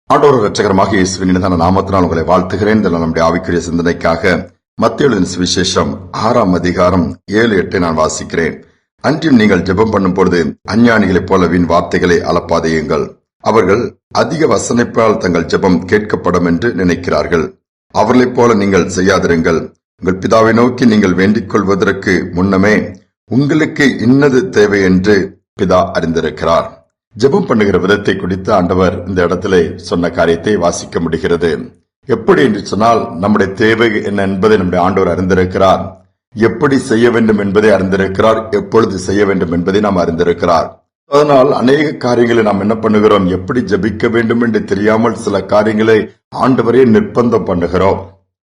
ஆண்டவர் இரட்சகரமாக இயேசுவின் இனிதான நாமத்தினால் உங்களை வாழ்த்துகிறேன். நம்முடைய ஆவிக்குரிய சிந்தனைக்காக மத்தேயு எழுதின சுவிசேஷம் 6ஆம் அதிகாரம் 7-8 நான் வாசிக்கிறேன். அன்றும் நீங்கள் ஜெபம் பண்ணும் பொழுது அஞ்ஞானிகளைப் போல வீண் வார்த்தைகளை அளப்பாதையுங்கள். அவர்கள் அதிக வசனிப்பால் தங்கள் ஜெபம் கேட்கப்படும் என்று நினைக்கிறார்கள். அவர்களைப் போல நீங்கள் செய்யாதிருங்கள். உங்கள் பிதாவை நோக்கி நீங்கள் வேண்டிக் கொள்வதற்கு முன்னமே உங்களுக்கு இன்னது தேவை என்று பிதா அறிந்திருக்கிறார். ஜெபம் பண்ணுகிற விதத்தை குறித்து ஆண்டவர் இந்த இடத்திலே சொன்ன காரியத்தை வாசிக்க முடிகிறது. எப்படி என்று சொன்னால், நம்முடைய தேவை என்ன என்பதை நம்முடைய ஆண்டவர் அறிந்திருக்கிறார். எப்படி செய்ய வேண்டும் என்பதை அறிந்திருக்கிறார். எப்பொழுது செய்ய வேண்டும் என்பதை நாம் அறிந்திருக்கிறார். அதனால் அநேக காரியங்களை நாம் என்ன பண்ணுகிறோம், எப்படி ஜெபிக்க வேண்டும் என்று தெரியாமல் சில காரியங்களை ஆண்டவரே நிர்பந்தம் பண்ணுகிறோம்.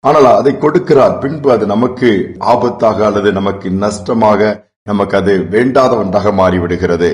ஆனால் அதை கொடுக்கிறார். பின்பு அது நமக்கு ஆபத்தாக அல்லது நமக்கு நஷ்டமாக, நமக்கு அது வேண்டாத ஒன்றாக மாறிவிடுகிறது.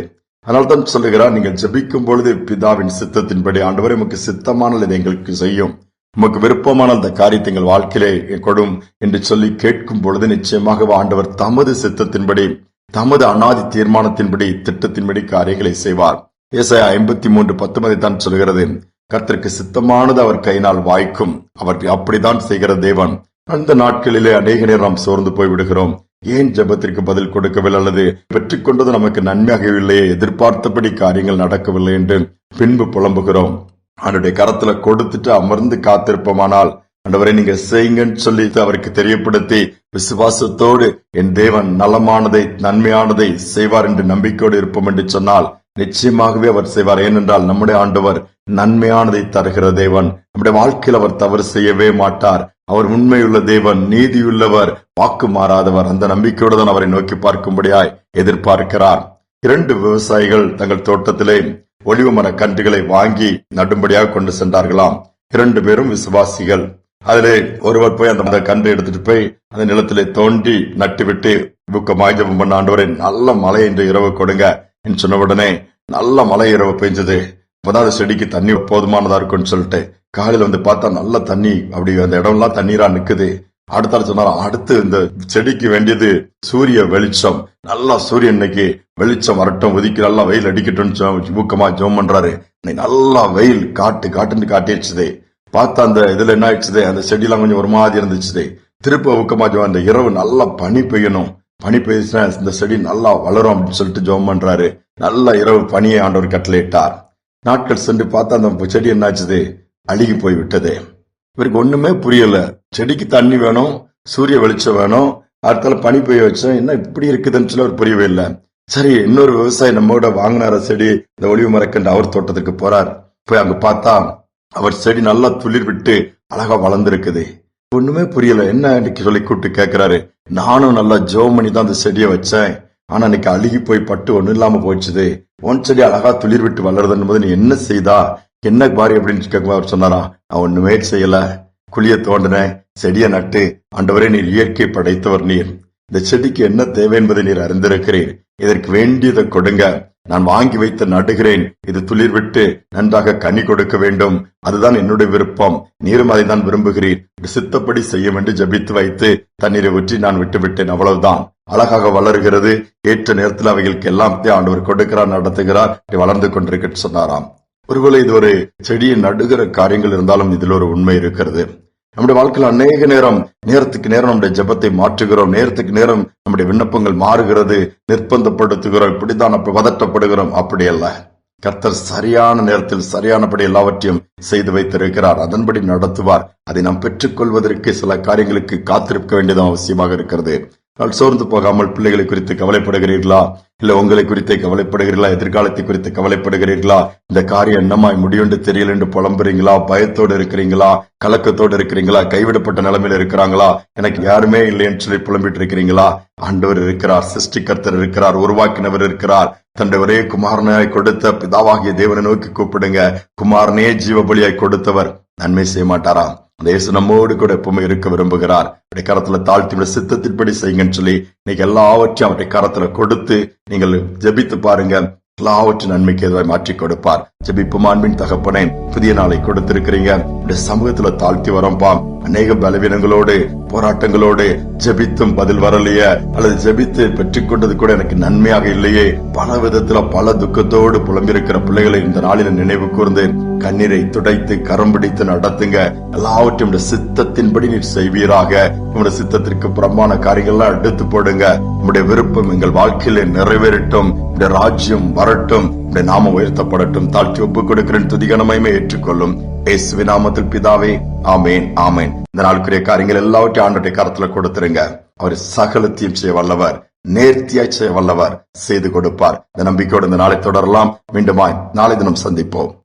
அதனால்தான் சொல்லுகிறார், நீங்கள் ஜெபிக்கும் பொழுது பிதாவின் சித்தத்தின்படி ஆண்டவரே உமக்கு சித்தமானது எங்களுக்கு செய்யும், உமக்கு விருப்பமான அந்த காரியத்தை எங்கள் வாழ்க்கையிலே கொடும் என்று சொல்லி கேட்கும் பொழுது நிச்சயமாக ஆண்டவர் தமது சித்தத்தின்படி, தமது அநாதி தீர்மானத்தின்படி, திட்டத்தின்படி காரியங்களை செய்வார். ஏசாயா 53:19 தான் சொல்கிறது, கர்த்தருக்கு சித்தமானது அவர் கையினால் வாய்க்கும், அவர் அப்படித்தான் செய்கிற தேவன். அந்த நாட்களிலே அநேக நேரம் நாம் சோர்ந்து போய் விடுகிறோம். ஏன் ஜெபத்திற்கு பதில் கொடுக்கவில்லை, அல்லது பெற்றுக்கொண்டது நமக்கு நன்மையாகவில்லையே, எதிர்பார்த்தபடி காரியங்கள் நடக்கவில்லை என்று பின்பு புலம்புகிறோம். அவருடைய கரத்துல கொடுத்துட்டு அமர்ந்து காத்திருப்போமானால், ஆண்டவரை நீங்க செய்யுங்கன்னு சொல்லி அவருக்கு தெரியப்படுத்தி விசுவாசத்தோடு என் தேவன் நலமானதை நன்மையானதை செய்வார் என்று நம்பிக்கையோடு இருப்போம் என்று சொன்னால் நிச்சயமாகவே அவர் செய்வார். ஏனென்றால் நம்முடைய ஆண்டவர் நன்மையானதை தருகிற தேவன். நம்முடைய வாழ்க்கையில் அவர் தவறு செய்யவே மாட்டார். அவர் உண்மையுள்ள தேவன், நீதியுள்ளவர், வாக்கு மாறாதவர். அந்த நம்பிக்கையோடு தான் அவரை நோக்கி பார்க்கும்படியாய் எதிர்பார்க்கிறார். 2 விவசாயிகள் தங்கள் தோட்டத்திலே ஒலிவ மர கன்றுகளை வாங்கி நடும்படியாக கொண்டு சென்றார்களாம். 2 பேரும் விசுவாசிகள். அதிலே ஒருவர் போய் அந்த கன்று எடுத்துட்டு போய் அந்த நிலத்திலே தோண்டி நட்டுவிட்டு ஊக்கமாய் ஜெபம் பண்ண, ஆண்டவரே நல்ல மழை என்று இரவு கொடுங்க என்று சொன்ன உடனே நல்ல மழை இரவு பெஞ்சது. அப்பதான் செடிக்கு தண்ணி போதுமானதா இருக்கும்னு சொல்லிட்டு காலையில வந்து பார்த்தா நல்ல தண்ணி, அப்படி அந்த இடம் எல்லாம் தண்ணீரா நிக்குது. அடுத்தால சொன்னாரா, அடுத்து இந்த செடிக்கு வேண்டியது சூரிய வெளிச்சம், நல்லா சூரியன் இன்னைக்கு வெளிச்சம் வரட்டும், ஒதுக்கி நல்லா வெயில் அடிக்கட்டும் ஊக்கமா ஜெபம் பண்றாரு. நல்லா வெயில் காட்டுன்னு காட்டிடுச்சுதே. பார்த்தா அந்த இதுல என்ன ஆயிடுச்சுதே, அந்த செடியெல்லாம் கொஞ்சம் ஒரு மாதிரி இருந்துச்சுதே. திருப்ப ஊக்கமா ஜெபம், அந்த இரவு நல்லா பனி பெய்யணும், பனி பெய்யுச்சுன்னா இந்த செடி நல்லா வளரும் அப்படின்னு சொல்லிட்டு ஜெபம் பண்றாரு. நல்ல இரவு பனியை ஆண்டவர் கட்டளையிட்டார். நாட்கள் சென்று பார்த்தா அந்த செடி என்னாச்சுது, அழுகி போய் விட்டது. இவருக்கு ஒண்ணுமே புரியல. செடிக்கு தண்ணி வேணும், சூரிய வெளிச்சம் வேணும், அடுத்தால பனி பெய்ய வச்சோம், என்ன இப்படி இருக்குதுன்னு சொல்லி அவர் புரியவே இல்லை. சரி, இன்னொரு விவசாயி நம்மோட வாங்கினார செடி, இந்த ஒளிவு மரக்கன்று அவர் தோட்டத்துக்கு போறார். போய் அங்க பார்த்தா அவர் செடி நல்லா துளிர் விட்டு அழகா வளர்ந்துருக்குது. ஒண்ணுமே புரியல. என்ன சொல்லி கூப்பிட்டு கேட்கிறாரு, நானும் நல்லா ஜெபம் பண்ணி தான் அந்த செடியை வச்சேன், ஆனா இன்னைக்கு அழுகி போய் பட்டு ஒண்ணு இல்லாம போயிடுச்சுது. உன் செடி அழகா துளிர் விட்டு வளருதுன்னு போது நீ என்ன செய்தா, என்ன பாரி அப்படின்னு கேட்க அவர் சொன்னாரா, நான் ஒண்ணுமே செய்யல, குழிய தோண்டினேன், செடியை நட்டு, ஆண்டவரே நீர் இயற்கை படைத்தவர், நீர் இந்த செடிக்கு என்ன தேவை என்பதை நீர் அறிந்திருக்கிறீர், இதற்கு வேண்டியதை கொடுங்க, நான் வாங்கி வைத்து நடுகிறேன், இது துளிர் விட்டு நன்றாக கனி கொடுக்க வேண்டும், அதுதான் என்னுடைய விருப்பம், நீரும் அதை தான் விரும்புகிறீர், சித்தப்படி செய்யும் என்று ஜபித்து வைத்து தண்ணீரை ஊற்றி நான் விட்டு விட்டேன், அவ்வளவுதான். அழகாக வளர்கிறது. ஏற்ற நேரத்தில் அவைகளுக்கு எல்லாம் ஆண்டவர் கொடுக்கிறார், நடத்துகிறார், வளர்ந்து கொண்டிருக்க சொன்னாராம். ஒருவேளை இது ஒரு செடியை நடுகிற காரியங்கள் இருந்தாலும் இதில் ஒரு உண்மை இருக்கிறது. நம்முடைய வாழ்க்கையில் அநேக நேரத்துக்கு நேரம் நம்முடைய ஜெபத்தை மாற்றுகிறோம், நேரத்துக்கு நேரம் நம்முடைய விண்ணப்பங்கள் மாறுகிறது, நிர்பந்தப்படுத்துகிறோம், இப்படித்தான் பதட்டப்படுகிறோம். அப்படி அல்ல. கர்த்தர் சரியான நேரத்தில் சரியானபடி எல்லாவற்றையும் செய்து வைத்திருக்கிறார். அதன்படி நடத்துவார். அதை நாம் பெற்றுக்கொள்வதற்கு சில காரியங்களுக்கு காத்திருக்க வேண்டியது அவசியமாக இருக்கிறது. சோர்ந்து போகாமல் பிள்ளைகளை குறித்து கவலைப்படுகிறீர்களா, இல்ல உங்களை குறித்து கவலைப்படுகிறீர்களா, எதிர்காலத்தை குறித்து கவலைப்படுகிறீர்களா, இந்த காரியம் என்னமாய் முடியும் தெரியல என்று புலம்புறீங்களா, பயத்தோடு இருக்கிறீங்களா, கலக்கத்தோடு இருக்கிறீங்களா, கைவிடப்பட்ட நிலைமையில இருக்கிறாங்களா, எனக்கு யாருமே இல்லைன்னு சொல்லி புலம்பிட்டு இருக்கிறீங்களா, ஆண்டவர் இருக்கிறார், சிருஷ்டிகர்த்தர் இருக்கிறார், உருவாக்கினவர் இருக்கிறார். தன்னுடைய ஒரே குமாரனாய் கொடுத்த பிதாவாகிய தேவனை நோக்கி கூப்பிடுங்க. குமாரனே ஜீவபலியாய் கொடுத்தவர் நன்மை செய்ய மாட்டாரா? தேச நம்மோடு கூட எப்பவுமே இருக்க விரும்புகிறார். அவருடைய கரத்துல தாழ்த்தி சித்தத்தின்படி செய்யுங்கன்னு சொல்லி இன்னைக்கு எல்லாவற்றையும் அவருடைய கரத்துல கொடுத்து நீங்கள் ஜெபித்து பாருங்க. எல்லாவற்றின் நன்மைக்கு எதுவாய் மாற்றி கொடுப்பார். ஜெபிப்பும் அன்பின் தகப்பனே, புதிய நாளை கொடுத்திருக்கிறீங்க. சமூகத்துல தாழ்த்தி வரோம்பா. அநேக பலவீனங்களோடு போராட்டங்களோடு ஜெபித்தும் பதில் வரலையே, அல்லது ஜெபித்து பெற்றுக்கொண்டது கூட எனக்கு நன்மையாக இல்லையே, பல விதத்துல பல துக்கத்தோடு புலம்பிருக்கிற பிள்ளைகளை இந்த நாளில நினைவு கூர்ந்து கண்ணீரை துடைத்து கரம் பிடித்து நடத்துங்க. எல்லாவற்றையும் உம்முடைய சித்தத்தின்படி நீர் செய்வீராக. உம்முடைய சித்தத்திற்கு புறம்பான காரியங்கள்லாம் எடுத்து போடுங்க. உம்முடைய விருப்பம் எங்கள் வாழ்க்கையில நிறைவேறட்டும். உம்முடைய ராஜ்யம் வரட்டும். உம்முடைய நாமம் உயர்த்தப்படட்டும். தாழ்த்தி ஒப்புக் கொடுக்கிறேன். துதிகனமையுமே ஏற்றுக்கொள்ளும். இயேசுவின் நாமத்தில் பிதாவே, ஆமேன், ஆமேன். இந்த நாளுக்குரிய காரியங்கள் எல்லாவற்றையும் ஆண்டவருடைய கரத்துல கொடுத்துருங்க. அவர் சகலத்தையும் செய்ய வல்லவர், நேர்த்தியாய் செய்ய வல்லவர், செய்து கொடுப்பார். இந்த நம்பிக்கையோடு இந்த நாளை தொடரலாம். மீண்டுமாய் நாளை தினம் சந்திப்போம்.